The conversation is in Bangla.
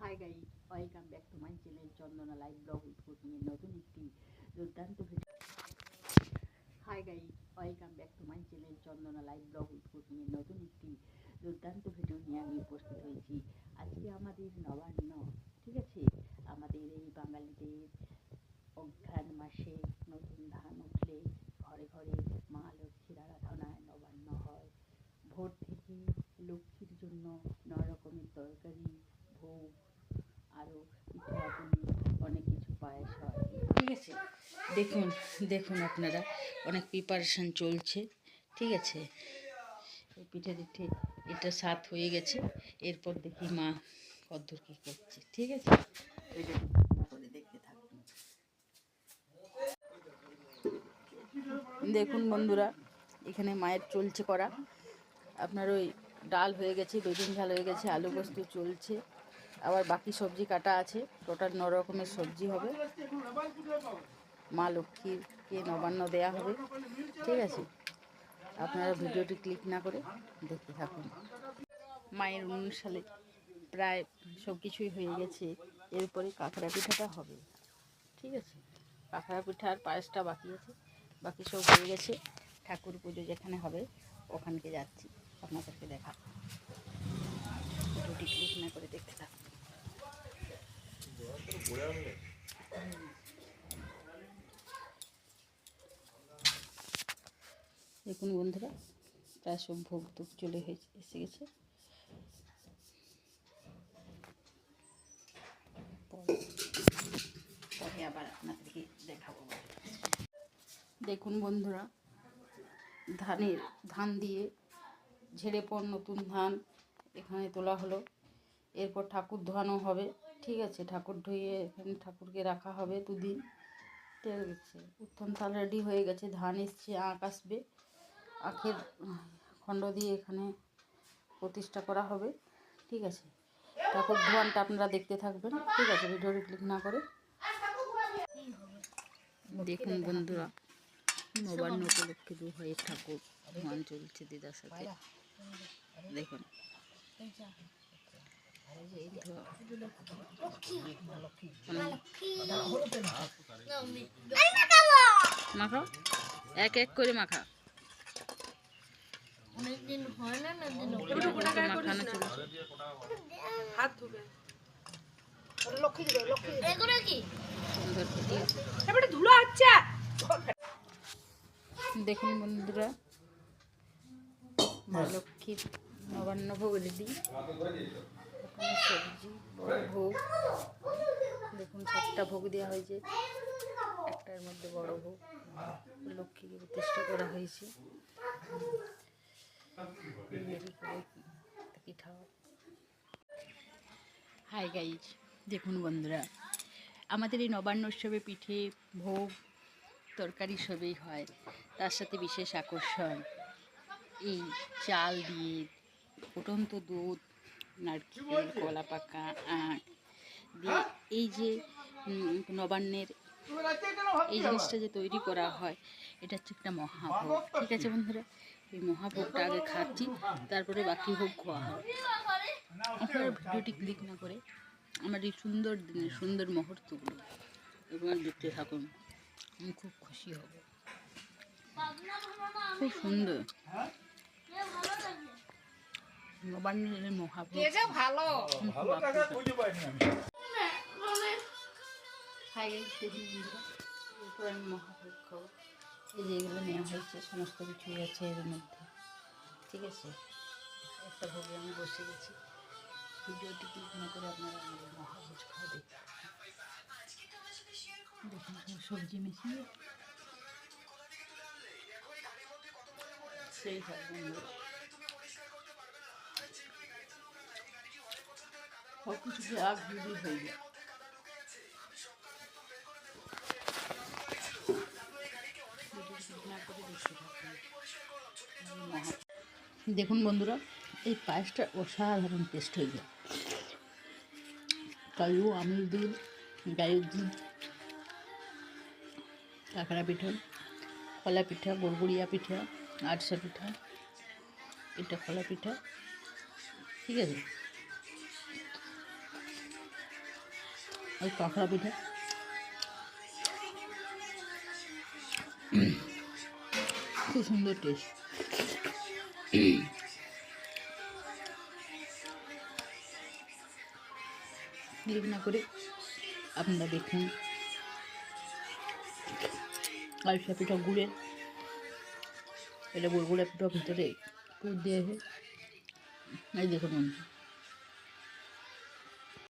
Hi guys, welcome back to my channel Chandana live blog with food নিয়ে নতুন একটি দুর্দান্ত video. Hi guys, welcome back to my channel Chandana live blog with food নিয়ে নতুন একটি দুর্দান্ত ভিডিও নিয়ে আমি উপস্থিত হয়েছি। আজকে আমাদের নবান্ন, ঠিক আছে, আমাদের এই বাঙালিদের অঘ্রাণ মাসে নতুন ধান উঠলে ঘরে ঘরে মা লক্ষ্মীর আরাধনায় নবান্ন হয়। ভোর থেকে লক্ষ্মীর জন্য নানা রকমের তরকারি, ভোগ, আরও পিঠাপুলি, অনেক কিছু পায়েস হয়, ঠিক আছে। দেখুন দেখুন আপনারা, অনেক প্রিপারেশান চলছে, ঠিক আছে। এই পিঠে পিঠে এটা সাত হয়ে গেছে, এরপর দেখি মা কদ্দূর কী করছে, ঠিক আছে। করে দেখতে থাকুন। দেখুন বন্ধুরা, এখানে মায়ের চলছে করা। আপনার ওই ডাল হয়ে গেছে, বেগুন ঝাল হয়ে গেছে, আলু পোস্ত চলছে, আবার বাকি সবজি কাটা আছে। টোটাল 9 রকমের সবজি হবে। মা লক্ষ্মীকে নবান্ন দেয়া হবে, ঠিক আছে। আপনারা ভিডিওটি ক্লিক না করে দেখতে থাকুন। মায়ের অনুষ্ঠানে প্রায় সব কিছুই হয়ে গেছে, এরপরে কাঁকড়া পিঠাটা হবে, ঠিক আছে। কাঁকড়া পিঠা আর পায়েসটা বাকি আছে, বাকি সব হয়ে গেছে। ঠাকুর পুজো যেখানে হবে ওখানকে যাচ্ছি, আপনাদেরকে দেখাবো। ভিডিওটি ক্লিক না করে দেখতে থাকুন। দেখুন বন্ধুরা, প্রায় সব ভোগ টুক চলে এসে গেছে। পরে আবার আপনাদেরকে দেখাবো। দেখুন বন্ধুরা, ধান দিয়ে ঝেড়ে পর নতুন ধান এখানে তোলা হলো। এরপর ঠাকুর ধোয়ানো হবে, ঠিক আছে। ঠাকুর ধুয়ে এখানে ঠাকুরকে রাখা হবে দুদিন, ঠিক আছে। উত্তম থাল রেডি হয়ে গেছে, ধান এসছে, আখ আসবে। আখের খণ্ড দিয়ে এখানে প্রতিষ্ঠা করা হবে, ঠিক আছে। ঠাকুর ধোয়ানটা আপনারা দেখতে থাকবেন, ঠিক আছে, ভিডিওটি ক্লিক না করে। দেখুন বন্ধুরা, নবান্ন উপলক্ষে 2 ভাইয়ের ঠাকুর ধোয়ান চলছে দিদার সাথে। দেখুন মাখা, এক এক করে মাখা। অনেকদিন হয় না, মাখানো চলছে। হাত ধুবে দেখুন বন্ধুরা, মা লক্ষ্মীর নবান্ন ভোগ রেডি। ওখানে সবজি, বড় ভোগ। দেখুন 7টা ভোগ দেওয়া হয়েছে, একটার মধ্যে বড় ভোগ। লক্ষ্মীকে প্রতিষ্ঠা করা হয়েছে। পিঠা। হাই গাইজ, দেখুন বন্ধুরা, আমাদের এই নবান্ন উৎসবে পিঠে, ভোগ, তরকারি সবই হয়। তার সাথে বিশেষ আকর্ষণ এই চাল দিয়ে ফুটন্ত দুধ, নারকেল, কলা পাকা, আখ দিয়ে এই যে নবান্নের এই জিনিসটা যে তৈরি করা হয়, এটা হচ্ছে একটা মহাভোগ, ঠিক আছে বন্ধুরা। এই মহাভোগটা আগে খাচ্ছি, তারপরে বাকি ভোগ খাওয়া হয়। আপনারা ভিডিওটি ক্লিক না করে আমার এই সুন্দর দিনের সুন্দর মুহূর্তগুলো এবং দেখতে থাকুন, আমি খুব খুশি হব। খুব সুন্দর নবান্নের মহাভোগ। এরপর আমি মহাভোগ খাবো। এই যে এগুলো নেওয়া হয়েছে, সমস্ত কিছুই আছে এর মধ্যে, ঠিক আছে। একটা ভোগে আমি বসে গেছি। ভিডিওটি ক্লিক না করে আপনারা আমাদের মহাভোজ খাওয়া দেখতে দেখুন। সবজি মিশিয়ে সেই থাকবেন, সব কিছু আগ ভিডিও হয়ে যায়। দেখুন বন্ধুরা, এই পায়েসটা অসাধারণ টেস্ট হয়ে যায়। কাজু, আমুল দুধ, গায়ের দুধ, কাঁকড়া পিঠা, খোলা পিঠা, গড়গড়িয়া পিঠা, আরসা পিঠা, এটা খোলা পিঠা, ঠিক আছে। ওই কাঁকড়া পিঠা খুব সুন্দর টেস্ট। দেরি না করে আপনারা দেখুন। আরিসা পিঠা গুড়ের, এটা গুড়গুড়া পিঠা ভিতরে পুর দিয়েছে। এই দেখুন বন্ধু।